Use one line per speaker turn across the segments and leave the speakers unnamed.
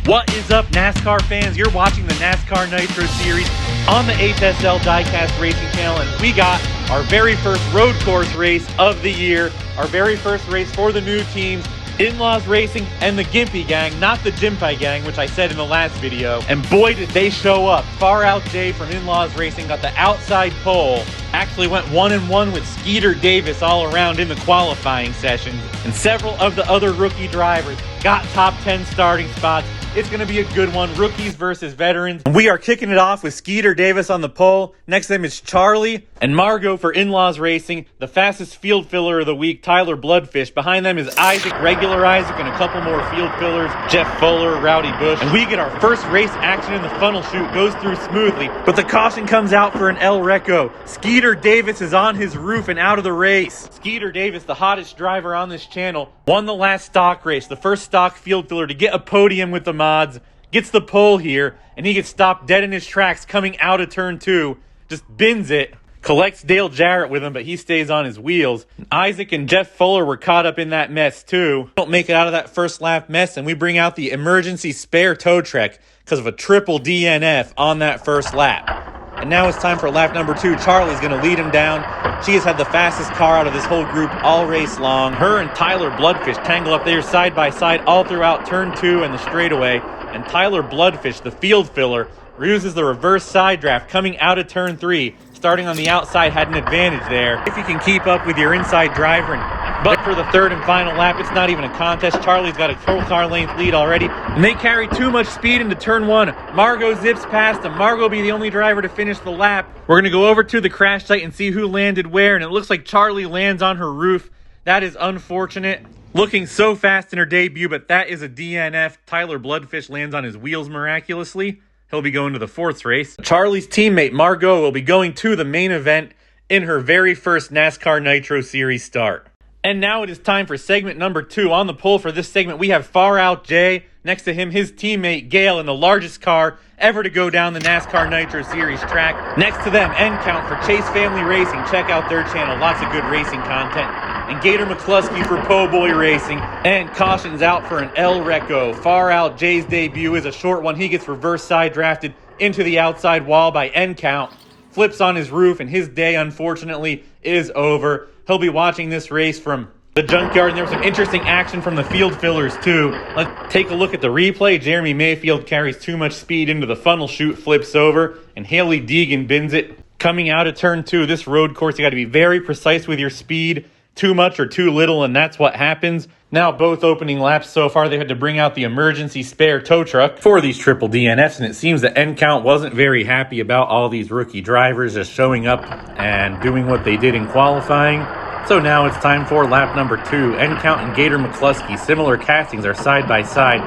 What is up, NASCAR fans? You're watching the NASCAR Nitro Series on the HSL Diecast Racing channel, and we got our very first road course race of the year, our very first race for the new teams, In-Laws Racing and the Gimpy Gang, not the Jimpai Gang, which I said in the last video. And boy, did they show up. Far Out Jay from In-Laws Racing got the outside pole. Actually went 1-1 with Skeeter Davis all around in the qualifying sessions. And several of the other rookie drivers got top 10 starting spots. It's going to be a good one. Rookies versus veterans. We are kicking it off with Skeeter Davis on the pole. Next to him is Charlie and Margot for In-Laws Racing. The fastest field filler of the week, Tyler Bloodfish. Behind them is Isaac, regular Isaac, and a couple more field fillers, Jeff Fuller, Rowdy Bush. And we get our first race action in the funnel chute. Goes through smoothly, but the caution comes out for an El Reco. Skeeter Davis is on his roof and out of the race. Skeeter Davis, the hottest driver on this channel, won the last stock race, the first stock field filler to get a podium with the mods, gets the pole here, and he gets stopped dead in his tracks coming out of turn 2, just bins it, collects Dale Jarrett with him, but he stays on his wheels. Isaac and Jeff Fuller were caught up in that mess too. Don't make it out of that first lap mess, and we bring out the emergency spare tow truck because of a triple DNF on that first lap. And now it's time for lap number 2. Charlie's going to lead him down. She has had the fastest car out of this whole group all race long. Her and Tyler Bloodfish tangle up there side by side all throughout turn 2 and the straightaway. And Tyler Bloodfish, the field filler, uses the reverse side draft coming out of turn 3. Starting on the outside, had an advantage there. If you can keep up with your inside driver. But for the third and final lap, it's not even a contest. Charlie's got a full car length lead already. And they carry too much speed into turn 1. Margot zips past them. Margot will be the only driver to finish the lap. We're going to go over to the crash site and see who landed where. And it looks like Charlie lands on her roof. That is unfortunate. Looking so fast in her debut, but that is a DNF. Tyler Bloodfish lands on his wheels miraculously. He'll be going to the 4th race. Charlie's teammate Margot will be going to the main event in her very first NASCAR Nitro Series start. And now it is time for segment number 2. On the pole for this segment, we have Far Out Jay. Next to him, his teammate Gale in the largest car ever to go down the NASCAR Nitro Series track. Next to them, Endcount for Chase Family Racing. Check out their channel. Lots of good racing content. And Gator McCluskey for Po' Boy Racing. And cautions out for an El Reco. Far Out Jay's debut is a short one. He gets reverse side drafted into the outside wall by Endcount. Flips on his roof, and his day, unfortunately, is over. He'll be watching this race from the junkyard, and there was some interesting action from the field fillers, too. Let's take a look at the replay. Jeremy Mayfield carries too much speed into the funnel chute, flips over, and Haley Deegan bins it. Coming out of turn 2, this road course, you got to be very precise with your speed. Too much or too little, and that's what happens. Now, both opening laps so far, they had to bring out the emergency spare tow truck for these triple DNFs, and it seems that Endcount wasn't very happy about all these rookie drivers just showing up and doing what they did in qualifying. So now it's time for lap number 2. Endcount and Gator McCluskey, similar castings, are side by side,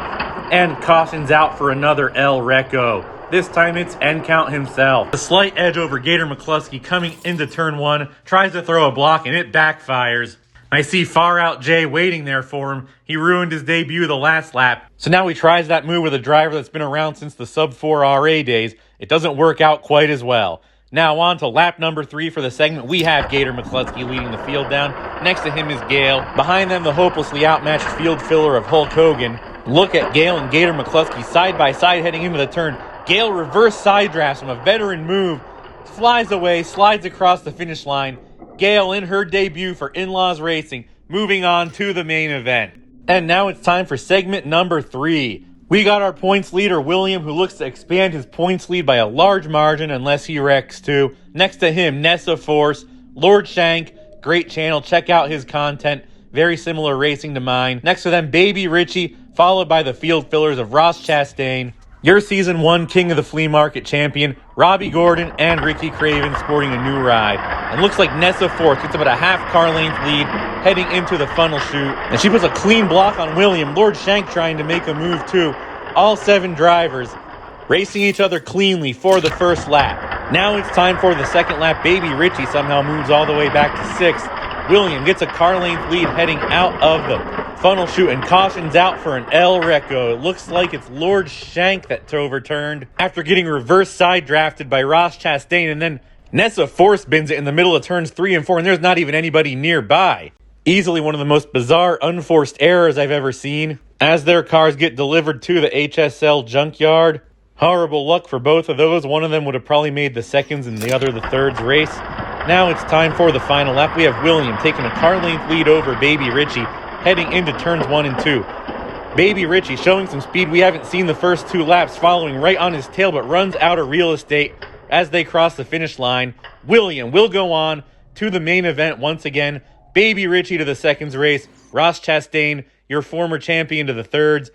and cautions out for another El Reco. This time it's Endcount himself. A slight edge over Gator McCluskey coming into turn 1. Tries to throw a block and it backfires. I see Far Out Jay waiting there for him. He ruined his debut the last lap. So now he tries that move with a driver that's been around since the sub-4 RA days. It doesn't work out quite as well. Now on to lap number 3 for the segment. We have Gator McCluskey leading the field down. Next to him is Gale. Behind them, the hopelessly outmatched field filler of Hulk Hogan. Look at Gale and Gator McCluskey side by side heading into the turn. Gale reverse side drafts from a veteran move, flies away, slides across the finish line. Gale in her debut for In-Laws Racing, moving on to the main event. And now it's time for segment number 3. We got our points leader, William, who looks to expand his points lead by a large margin unless he wrecks too. Next to him, Nessa Force, Lord Shank, great channel, check out his content. Very similar racing to mine. Next to them, Baby Richie, followed by the field fillers of Ross Chastain. Your Season 1 King of the Flea Market champion, Robbie Gordon and Ricky Craven sporting a new ride. And looks like Nessa Force gets about a half car length lead heading into the funnel chute. And she puts a clean block on William. Lord Shank trying to make a move too. All 7 drivers racing each other cleanly for the first lap. Now it's time for the second lap. Baby Richie somehow moves all the way back to 6th. William gets a car length lead heading out of the funnel chute and cautions out for an El Reco. It looks like it's Lord Shank that overturned after getting reverse side drafted by Ross Chastain, and then Nessa Force bins it in the middle of turns 3 and 4, and there's not even anybody nearby. Easily one of the most bizarre, unforced errors I've ever seen. As their cars get delivered to the HSL junkyard, horrible luck for both of those. One of them would have probably made the seconds and the other the thirds race. Now it's time for the final lap. We have William taking a car length lead over Baby Richie, heading into turns 1 and 2. Baby Richie showing some speed we haven't seen the first 2 laps, following right on his tail, but runs out of real estate as they cross the finish line. William will go on to the main event once again. Baby Richie to the seconds race. Ross Chastain, your former champion, to the thirds.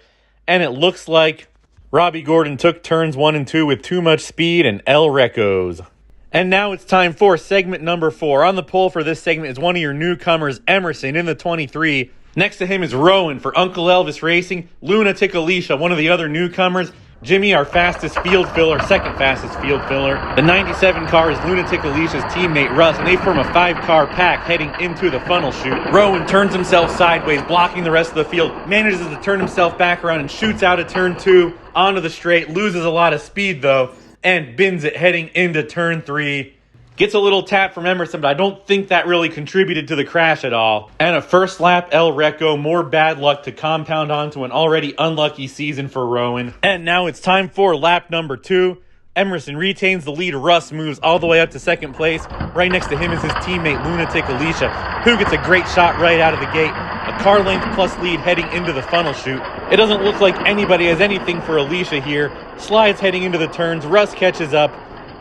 And it looks like Robbie Gordon took turns 1 and 2 with too much speed and El Recos. And now it's time for segment number 4. On the pole for this segment is one of your newcomers, Emerson, in the 23. Next to him is Rowan for Uncle Elvis Racing. Lunatic Alicia, one of the other newcomers. Jimmy, our fastest field filler, second fastest field filler. The 97 car is Lunatic Alicia's teammate, Russ, and they form a 5-car pack heading into the funnel chute. Rowan turns himself sideways, blocking the rest of the field, manages to turn himself back around and shoots out of turn 2 onto the straight, loses a lot of speed though, and bins it heading into turn 3. Gets a little tap from Emerson, but I don't think that really contributed to the crash at all. And a first lap El Reco, more bad luck to compound onto an already unlucky season for Rowan. And now it's time for lap number 2. Emerson retains the lead. Russ moves all the way up to second place. Right next to him is his teammate Lunatic Alicia, who gets a great shot right out of the gate. A car length plus lead heading into the funnel chute. It doesn't look like anybody has anything for Alicia here. Slides heading into the turns. Russ catches up.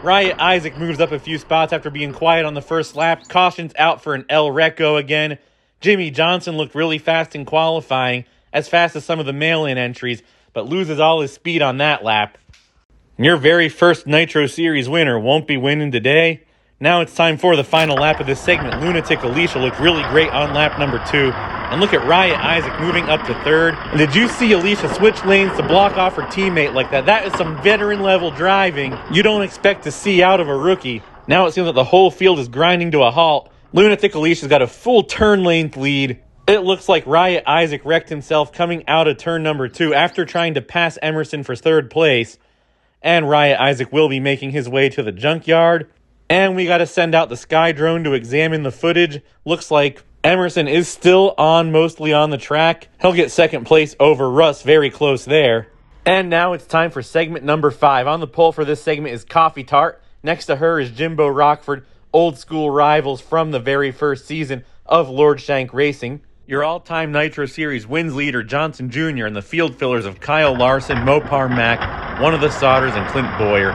Riot Isaac moves up a few spots after being quiet on the first lap. Cautions out for an El Reco again. Jimmy Johnson looked really fast in qualifying, as fast as some of the mail-in entries, but loses all his speed on that lap. Your very first Nitro Series winner won't be winning today. Now it's time for the final lap of this segment. Lunatic Alicia looked really great on lap number 2. And look at Riot Isaac moving up to third. And did you see Alicia switch lanes to block off her teammate like that? That is some veteran level driving you don't expect to see out of a rookie. Now it seems like the whole field is grinding to a halt. Lunatic Alicia's got a full turn length lead. It looks like Riot Isaac wrecked himself coming out of turn number 2 after trying to pass Emerson for third place. And Riot Isaac will be making his way to the junkyard. And we got to send out the Sky Drone to examine the footage. Looks like Emerson is still mostly on the track. He'll get second place over Russ, very close there. And now it's time for segment number 5. On the pole for this segment is Coffee Tart. Next to her is Jimbo Rockford, old school rivals from the very first season of Lord Shank Racing. Your all-time Nitro Series wins leader, Johnson Jr., and the field fillers of Kyle Larson, Mopar Mack, one of the Sodders, and Clint Boyer.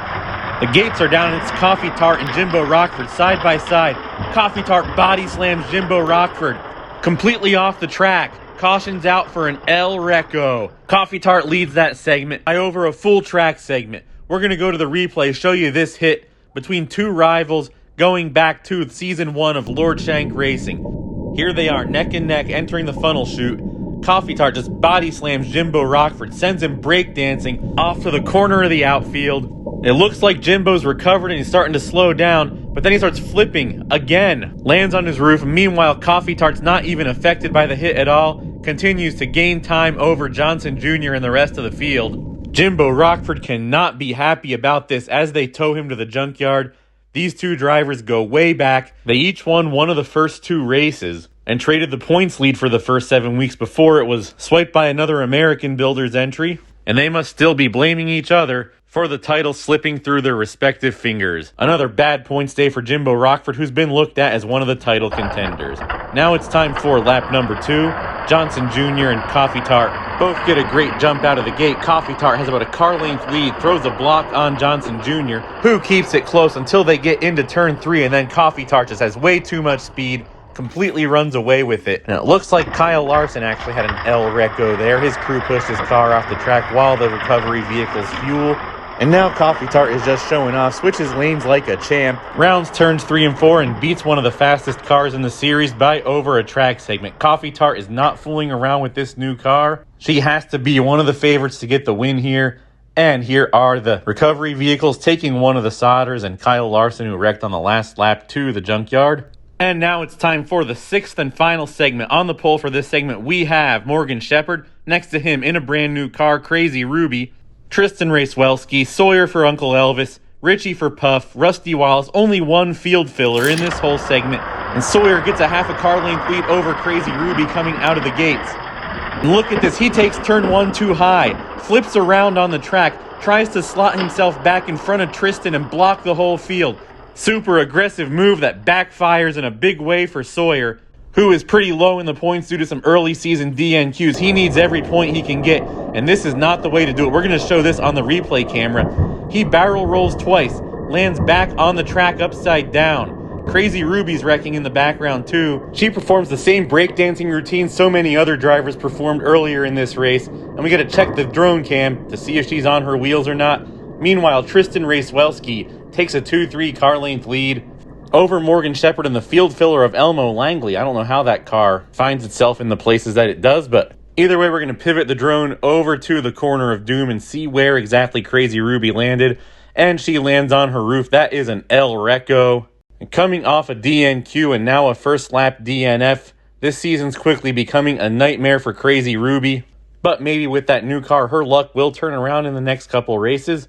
The gates are down, and it's Coffee Tart and Jimbo Rockford side by side. Coffee Tart body slams Jimbo Rockford completely off the track. Cautions out for an El Reco. Coffee Tart leads that segment by over a full track segment. We're going to go to the replay, show you this hit between two rivals going back to season 1 of Lord Shank Racing. Here they are, neck and neck, entering the funnel chute. Coffee Tart just body slams Jimbo Rockford, sends him breakdancing off to the corner of the outfield. It looks like Jimbo's recovered and he's starting to slow down, but then he starts flipping again, lands on his roof. Meanwhile, Coffee Tart's not even affected by the hit at all, continues to gain time over Johnson Jr. and the rest of the field. Jimbo Rockford cannot be happy about this as they tow him to the junkyard. These two drivers go way back. They each won one of the first 2 races and traded the points lead for the first 7 weeks before it was swiped by another American builder's entry, and they must still be blaming each other for the title slipping through their respective fingers. Another bad points day for Jimbo Rockford, who's been looked at as one of the title contenders. Now it's time for lap number 2. Johnson Jr. and Coffee Tart both get a great jump out of the gate. Coffee Tart has about a car length lead, throws a block on Johnson Jr., who keeps it close until they get into turn 3, and then Coffee Tart just has way too much speed, completely runs away with it. And it looks like Kyle Larson actually had an El Reco there. His crew pushed his car off the track while the recovery vehicles fuel. And now Coffee Tart is just showing off, switches lanes like a champ, rounds turns 3 and 4, and beats one of the fastest cars in the series by over a track segment. Coffee Tart is not fooling around with this new car. She has to be one of the favorites to get the win here. And here are the recovery vehicles taking one of the Sodders and Kyle Larson, who wrecked on the last lap to the junkyard. And now it's time for the 6th and final segment. On the pole for this segment, we have Morgan Shepherd. Next to him, in a brand new car, Crazy Ruby, Tristan Racewelski, Sawyer for Uncle Elvis, Richie for Puff, Rusty Wallace, only one field filler in this whole segment, and Sawyer gets a half a car length lead over Crazy Ruby coming out of the gates. And look at this, he takes turn 1 too high, flips around on the track, tries to slot himself back in front of Tristan and block the whole field. Super aggressive move that backfires in a big way for Sawyer, who is pretty low in the points due to some early season DNQs. He needs every point he can get, and this is not the way to do it. We're going to show this on the replay camera. He barrel rolls twice, lands back on the track upside down. Crazy Ruby's wrecking in the background too. She performs the same breakdancing routine so many other drivers performed earlier in this race, and we got to check the drone cam to see if she's on her wheels or not. Meanwhile, Tristan Racewelski takes a 2-3 car length lead over Morgan Shepherd and the field filler of Elmo Langley. I don't know how that car finds itself in the places that it does, but either way, we're going to pivot the drone over to the corner of doom and see where exactly Crazy Ruby landed. And she lands on her roof. That is an El Reco. And coming off a DNQ and now a first lap DNF, this season's quickly becoming a nightmare for Crazy Ruby. But maybe with that new car, her luck will turn around in the next couple races.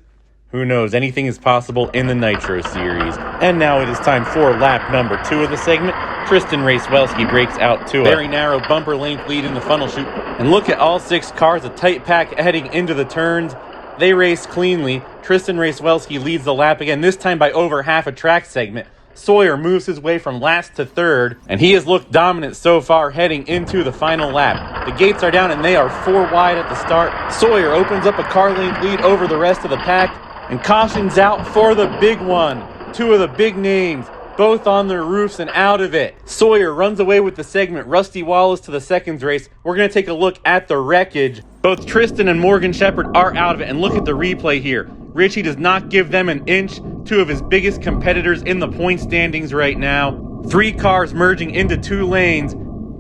Who knows? Anything is possible in the Nitro Series. And now it is time for lap number 2 of the segment. Tristan Racewelski breaks out to a very narrow bumper length lead in the funnel chute. And look at all 6 cars, a tight pack heading into the turns. They race cleanly. Tristan Racewelski leads the lap again, this time by over half a track segment. Sawyer moves his way from last to third, and he has looked dominant so far heading into the final lap. The gates are down and they are 4 wide at the start. Sawyer opens up a car length lead over the rest of the pack, and cautions out for the big one. 2 of the big names, both on their roofs and out of it. Sawyer runs away with the segment. Rusty Wallace to the seconds race. We're going to take a look at the wreckage. Both Tristan and Morgan Shepherd are out of it, and look at the replay here. Richie does not give them an inch. 2 of his biggest competitors in the point standings right now. 3 cars merging into 2 lanes.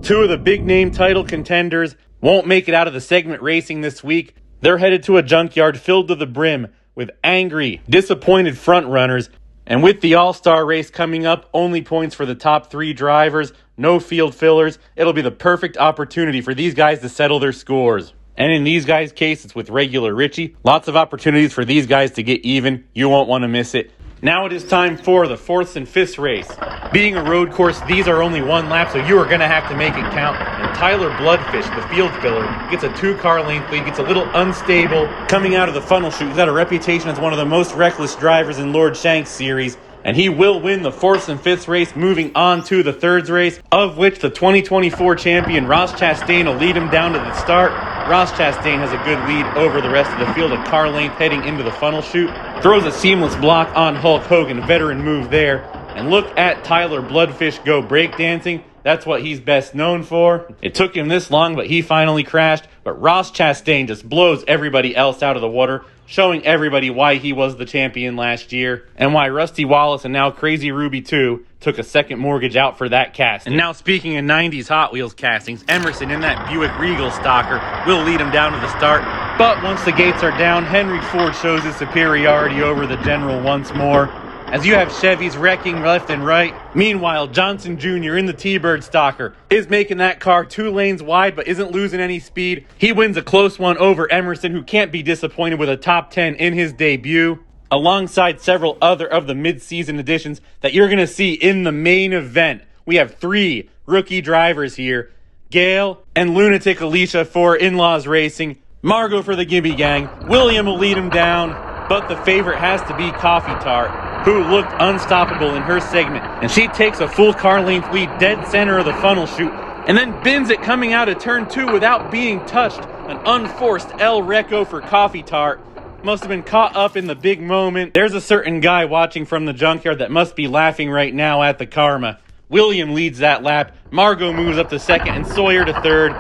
2 of the big name title contenders won't make it out of the segment racing this week. They're headed to a junkyard filled to the brim with angry, disappointed front runners. And with the All-Star race coming up, only points for the top 3 drivers, no field fillers. It'll be the perfect opportunity for these guys to settle their scores. And in these guys' case, it's with regular Richie. Lots of opportunities for these guys to get even. You won't want to miss it. Now it is time for the 4th and 5th race. Being a road course, these are only 1 lap, so you are going to have to make it count. And Tyler Bloodfish, the field filler, gets a 2-car length lead, gets a little unstable coming out of the funnel chute. He's got a reputation as one of the most reckless drivers in Lord Shank's series. And he will win the 4th and 5th race, moving on to the 3rd race, of which the 2024 champion Ross Chastain will lead him down to the start. Ross Chastain has a good lead over the rest of the field, a car length heading into the funnel chute. Throws a seamless block on Hulk Hogan, veteran move there. And look at Tyler Bloodfish go breakdancing. That's what he's best known for. It took him this long, but he finally crashed. But Ross Chastain just blows everybody else out of the water, showing everybody why he was the champion last year and why Rusty Wallace and now Crazy Ruby 2 took a second mortgage out for that casting. And now speaking of 90s Hot Wheels castings, Emerson in that Buick Regal stalker will lead him down to the start. But once the gates are down, Henry Ford shows his superiority over the General once more, as you have Chevys wrecking left and right. Meanwhile, Johnson Jr. in the T-Bird stalker is making that car 2 lanes wide but isn't losing any speed. He wins a close one over Emerson, who can't be disappointed with a top 10 in his debut, alongside several other of the mid-season additions that you're going to see in the main event. We have 3 rookie drivers here. Gail and Lunatic Alicia for In-Laws Racing. Margot for the Gibby Gang. William will lead him down, but the favorite has to be Coffee Tart, who looked unstoppable in her segment. And she takes a full car length lead dead center of the funnel chute, and then bins it coming out of turn 2 without being touched. An unforced El Reco for Coffee Tart. Must have been caught up in the big moment. There's a certain guy watching from the junkyard that must be laughing right now at the karma. William leads that lap. Margot moves up to second and Sawyer to third.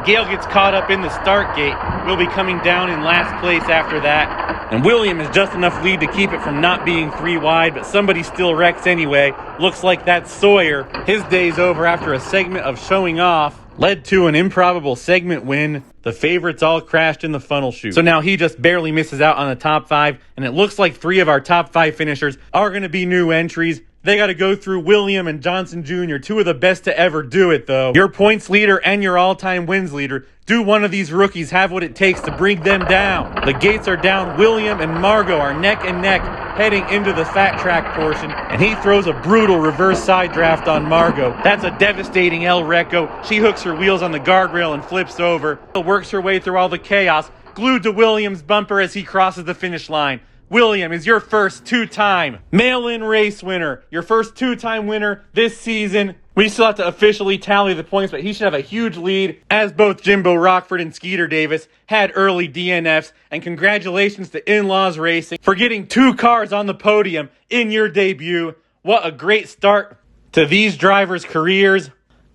Gail gets caught up in the start gate. Will be coming down in last place after that. And William has just enough lead to keep it from not being 3 wide, but somebody still wrecks anyway. Looks like that's Sawyer. His day's over after a segment of showing off led to an improbable segment win. The favorites all crashed in the funnel chute. So now he just barely misses out on the top 5, and it looks like 3 of our top 5 finishers are going to be new entries. They got to go through William and Johnson Jr., 2 of the best to ever do it, though. Your points leader and your all-time wins leader. Do one of these rookies have what it takes to bring them down? The gates are down. William and Margot are neck and neck. heading into the fat track portion, and he throws a brutal reverse side draft on Margot. That's a devastating El Recco. She hooks her wheels on the guardrail and flips over. Works her way through all the chaos, glued to Williams' bumper as he crosses the finish line. William is your first two-time mail-in race winner. Your first two-time winner this season. We still have to officially tally the points, but he should have a huge lead, as both Jimbo Rockford and Skeeter Davis had early DNFs. And congratulations to In-Laws Racing for getting 2 cars on the podium in your debut. What a great start to these drivers' careers.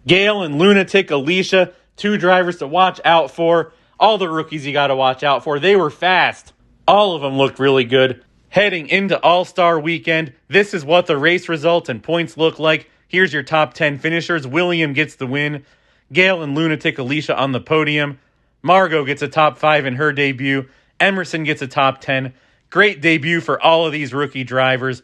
Gail and Lunatic Alicia, 2 drivers to watch out for. All the rookies you got to watch out for. They were fast. All of them looked really good. Heading into All-Star Weekend, this is what the race results and points look like. Here's your top 10 finishers. William gets the win. Gail and Lunatic Alicia on the podium. Margot gets a top 5 in her debut. Emerson gets a top 10. Great debut for all of these rookie drivers.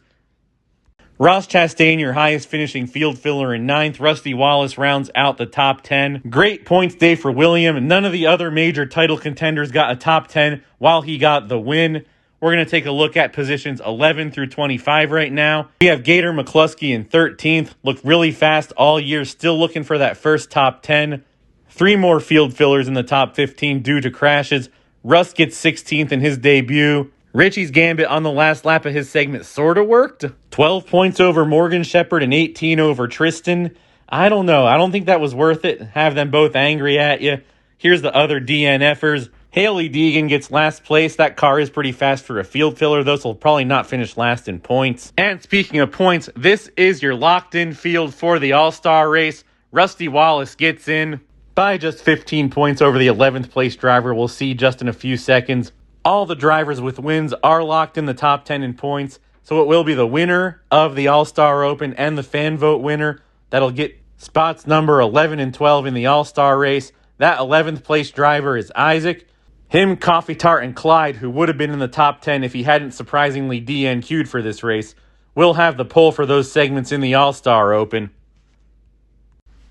Ross Chastain, your highest finishing field filler in 9th. Rusty Wallace rounds out the top 10. Great points day for William. None of the other major title contenders got a top 10 while he got the win. We're going to take a look at positions 11 through 25 right now. We have Gator McCluskey in 13th. Looked really fast all year. Still looking for that first top 10. 3 more field fillers in the top 15 due to crashes. Russ gets 16th in his debut. Richie's Gambit on the last lap of his segment sort of worked. 12 points over Morgan Shepherd and 18 over Tristan. I don't know. I don't think that was worth it. Have them both angry at you. Here's the other DNFers. Haley Deegan gets last place. That car is pretty fast for a field filler, though, so will probably not finish last in points. And speaking of points, this is your locked-in field for the All-Star race. Rusty Wallace gets in by just 15 points over the 11th place driver. We'll see just in a few seconds. All the drivers with wins are locked in the top 10 in points, so it will be the winner of the All-Star Open and the fan vote winner that'll get spots number 11 and 12 in the All-Star race. That 11th place driver is Isaac. Him, Coffee Tart, and Clyde, who would have been in the top 10 if he hadn't surprisingly DNQ'd for this race, will have the pole for those segments in the All-Star Open.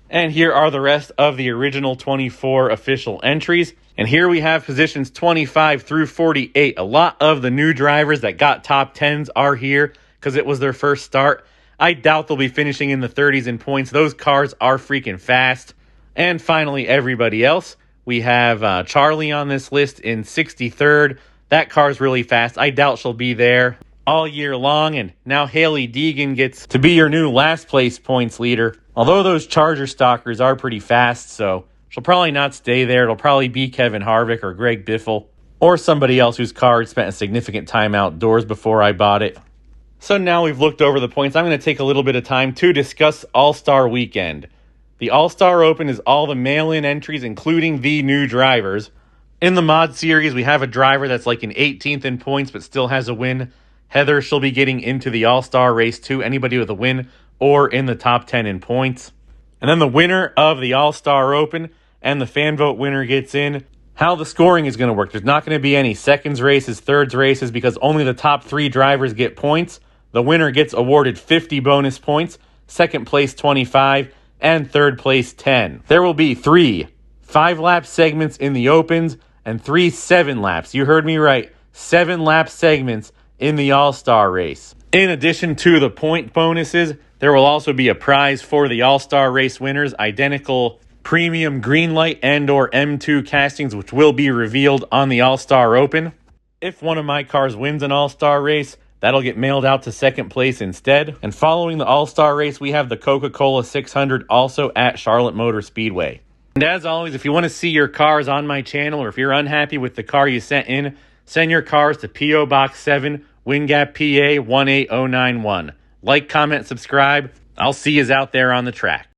And here are the rest of the original 24 official entries. And here we have positions 25 through 48. A lot of the new drivers that got top 10s are here because it was their first start. I doubt they'll be finishing in the 30s in points. Those cars are freaking fast. And finally, everybody else. We have Charlie on this list in 63rd. That car's really fast. I doubt she'll be there all year long. And now Haley Deegan gets to be your new last place points leader. Although those Charger stalkers are pretty fast, so she'll probably not stay there. It'll probably be Kevin Harvick or Greg Biffle or somebody else whose car had spent a significant time outdoors before I bought it. So now we've looked over the points. I'm going to take a little bit of time to discuss All-Star Weekend. The All-Star Open is all the mail-in entries, including the new drivers. In the mod series, we have a driver that's like an 18th in points but still has a win. Heather, she'll be getting into the All-Star race too. Anybody with a win or in the top 10 in points. And then the winner of the All-Star Open and the fan vote winner gets in. How the scoring is going to work. There's not going to be any seconds races, thirds races, because only the top 3 drivers get points. The winner gets awarded 50 bonus points, second place 25, and third place 10. There will be 3 5-lap segments in the Opens and 3 7-laps. You heard me right. 7-lap segments in the All-Star race. In addition to the point bonuses, there will also be a prize for the All-Star race winners, identical premium green light and or M2 castings, which will be revealed on the All-Star Open. If one of my cars wins an All-Star race, that'll get mailed out to second place instead. And following the All-Star race, we have the Coca-Cola 600 also at Charlotte Motor Speedway. And as always, if you want to see your cars on my channel, or if you're unhappy with the car you sent in, send your cars to P.O. Box 7, Wingap, PA 18091. Like, comment, subscribe. I'll see yous out there on the track.